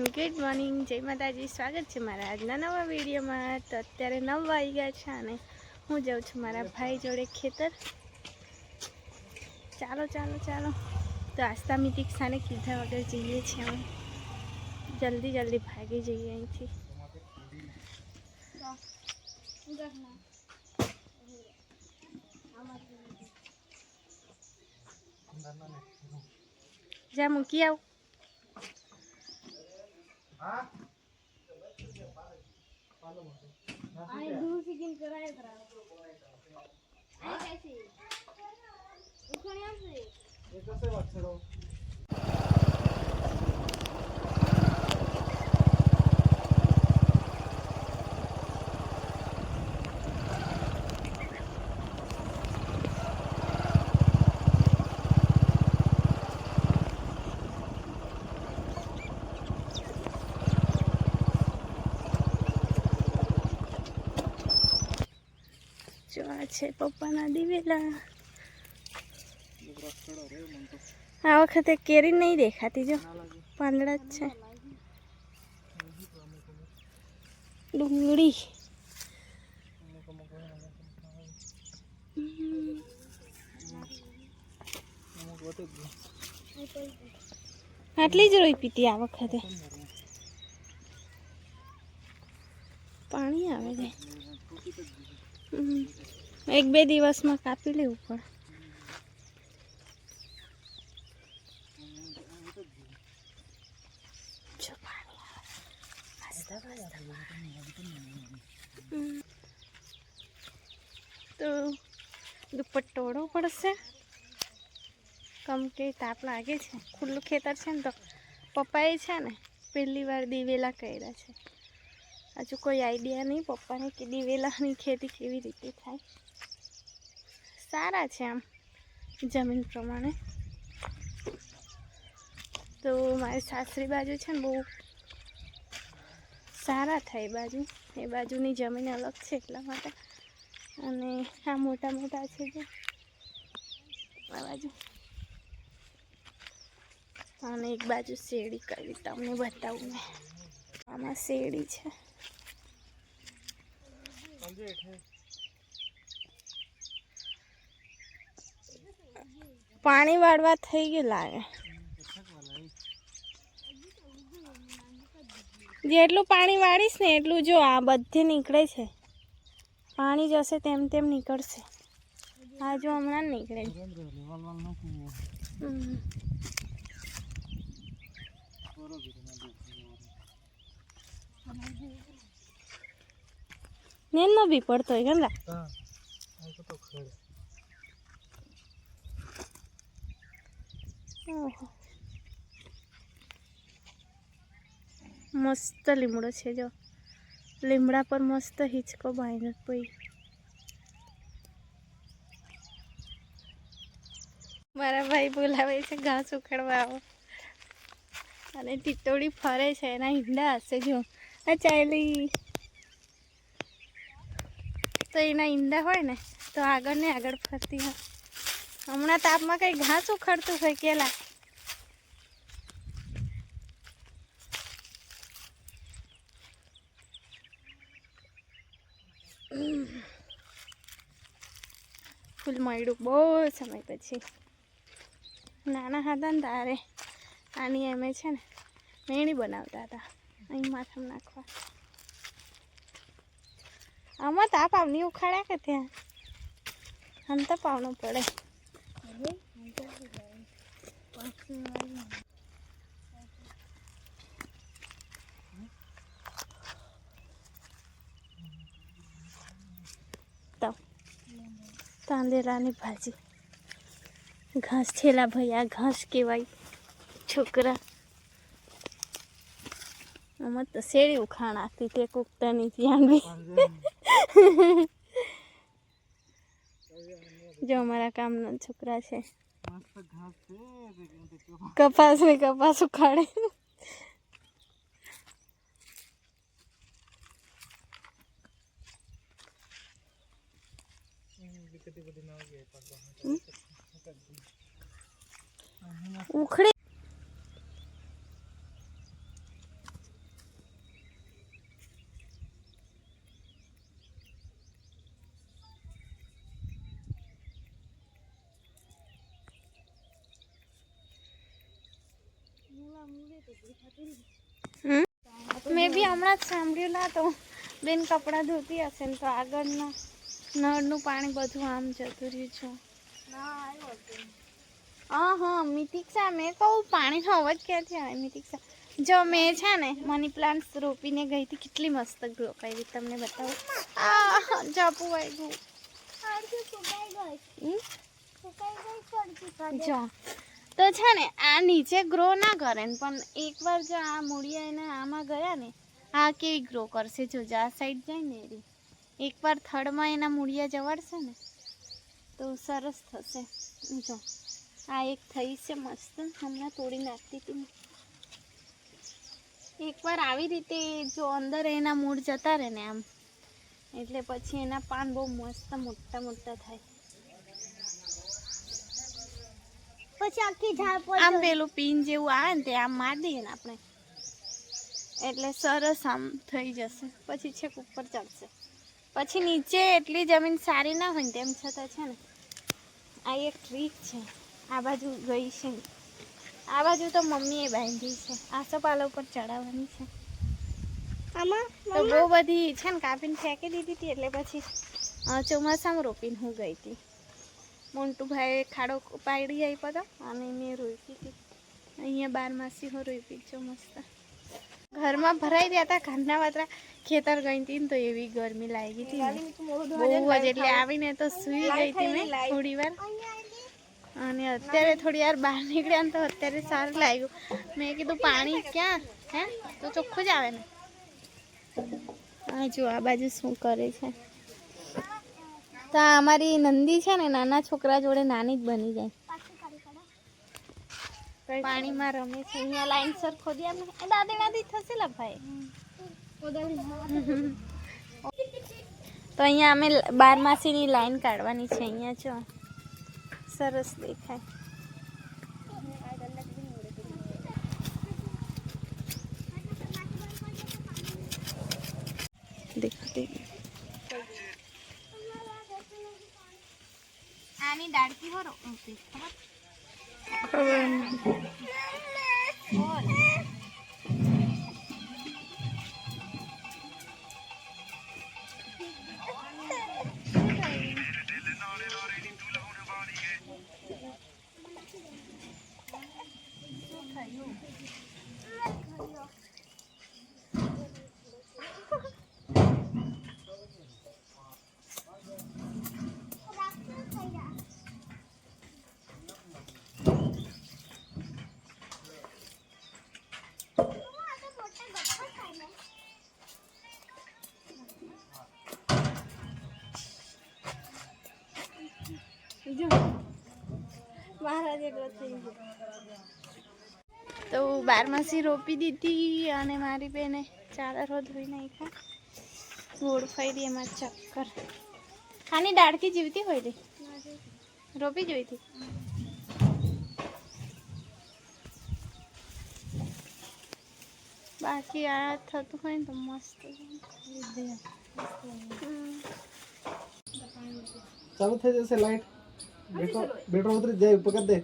Everyone, good morning, જય માતાજી। સ્વાગત છે મારા આજના નવા વિડીયોમાં। તો અત્યારે 9 વાગી ગયા છે અને હું જાઉં છું મારા ભાઈ જોડે ખેતર। ચાલો ચાલો ચાલો। તો આસ્તા મીતિક્ષાને કીધા વગર જઈએ છીએ અમે, જલ્દી જલ્દી ભાગી જઈએ અહીંથી। જા મૂકી આવ। जो आ छे पप्पाना दिवेला। आ वखते केरी नहीं देखाती, जो પાંદડા જ છે। ડુંગળી આટલી જ રોઈ પીતી। આ વખતે પાણી આવે છે। એક બે દિવસમાં કાપી લેવું પડે। જો પાણી આવે તો દુપટ્ટો ઓઢવો પડશે, કેમ કે તાપ લાગે છે। ખુલ્લું ખેતર છે ને, તો પપ્પાએ છે ને પહેલી વાર દિવેલા કર્યા છે। હજુ કોઈ આઈડિયા નહીં પપ્પાને કે દિવેલાની ખેતી કેવી રીતે થાય। સારા છે આમ જમીન પ્રમાણે। તો મારી સાસરી બાજુ છે ને બહુ સારા થાય એ બાજુની જમીન અલગ છે એટલા માટે। અને આ મોટા મોટા છે જો આ બાજુ, અને એક બાજુ શેરડી કરી તમને બતાવું મેં। આમાં શેરડી છે। પાણી વાળવા થઈ ગયું લાગે। જેટલું પાણી વાળીશ ને એટલું જો આ બધે નીકળે છે। પાણી જશે તેમ તેમ નીકળશે। આ જો હમણાં નીકળે નેનો બી પડતો હોય ગંદા। મસ્ત લીમડો છે જો, લીમડા પર મસ્ત હિંચકો બાંધ્યો કોઈ। મારા ભાઈ બોલાવે છે ઘાસ ઉખાડવા આવો, અને ટીટોડી ફરે છે એના ઈંડા હશે જો। આ ચાલી તો એના ઈંડા હોય ને તો આગળ ને આગળ ફરતી હોય। હમણાં તાપમાં કઈ ઘાસ ઉખાડતું હોય કેલા। ફૂલ મળ્યું બહુ સમય પછી। નાના હતા ને તારે આની એમે છે ને મેણી બનાવતા હતા અહીં માથામાં નાખવા। આમાં તાપ આવની ઉખાડ્યા કે ત્યાં આમ તો પાવનો પડે। તો તાંદેરાની ભાજી ઘાસ છેલા ભાઈ, આ ઘાસ કહેવાય છોકરા। આમાં તો શેરી ઉખાણ નાખતી તે કુકતાની ધ્યાન બી। જો અમારા કામના છોકરા છે, કપાસ ને કપાસ ઉખાડે। ઉખડી મેં બી હમણાં જ સાંભળ્યું ના તો બેન કપડાં ધોતી હશે ને તો આગળના નળનું પાણી બધું આમ જતું રહ્યું છે. હા મિતિક્ષા, મેં કહું પાણીનો અવાજ ક્યાંથી આવે મિતિક્ષા? જો મેં છે ને મની પ્લાન્ટ રોપીને ગઈ હતી, કેટલી મસ્ત ગ્રો કરી તમને બતાવું. જાપુ વાગ્યું જો તો છે ને આ નીચે ગ્રો ના કરે ને પણ એકવાર જો આ મૂળિયા એને આમાં ગયા ને આ કેવી ગ્રો કરશે. જોજો આ સાઈડ જાય ને એરી એકવાર થડમાં એના મૂળિયા જવાડશે ને તો સરસ થશે. જો આ એક થઈ છે મસ્ત, હમણાં તોડી નાખતી હતી. એકવાર આવી રીતે જો અંદર એના મૂળ જતા રહે ને આમ એટલે પછી એના પાન બહુ મસ્ત મોટા મોટા થાય. પછી આખી ઝાડ પર આમ પેલું પીન જેવું આવે ને તે આમ મારી દઈએ ને આપણે એટલે સરસ આમ થઈ જશે. પછી છેક ઉપર ચડશે. પછી નીચે એટલી જમીન સારી ના હોય ને તેમ છતાં છે ને આ એક ટ્રીક છે. આ બાજુ ગઈ છે, આ બાજુ તો મમ્મીએ બાંધી છે. આસોપાલવ ઉપર ચડાવવાની છે. આમાં તો બહુ બધી છે ને કાપીને ફેંકી દીધી હતી એટલે પછી ચોમાસામાં રોપીને હું ગઈ હતી. મોન્ટુભાઈ ખાડો પાડી આપ્યો હતો અને મેં રોપી હતી. અહીંયા 12 હું રોપી છું મસ્ત. ઘરમાં ભરાઈ રહ્યા હતા ઘરના વાતરા. ખેતર ગઈ હતી ને તો એવી ગરમી લાગી હતી બહુ જ, એટલે આવીને તો સૂઈ ગઈ હતી મેં થોડી વાર. અને અત્યારે થોડી વાર બહાર નીકળ્યા ને તો અત્યારે સારું લાગ્યું. મેં કીધું પાણી ક્યાં હે તો ચોખ્ખું જ આવે ને. હા જો આ બાજુ શું કરે છે. તો અમારી નંદી છે ને નાના છોકરા જોડે નાની જ બની જાય. પાણીમાં રમે છે. અહીંયા લાઈનસર ખોદી આમ દાદી દાદી થશે લા ભાઈ. તો અહીંયા અમે 12માસીની લાઈન કાઢવાની છે. અહીંયા જો સરસ દેખાય. આની ડાળકી હો રોપી તો 12માસી રોપી દીધી અને મારી બેને ચાદરો ધોઈ નાખ્યા. ગોળ ફરી એમાં ચક્કર ખાની ડાળકી જીવતી હોય રે રોપી જોઈ હતી. બાકી આ થતું હોય ને તો મસ્ત ચાલુ થઈ જશે લાઈટ. બેટરો ઉતરી જાય પકડ દે.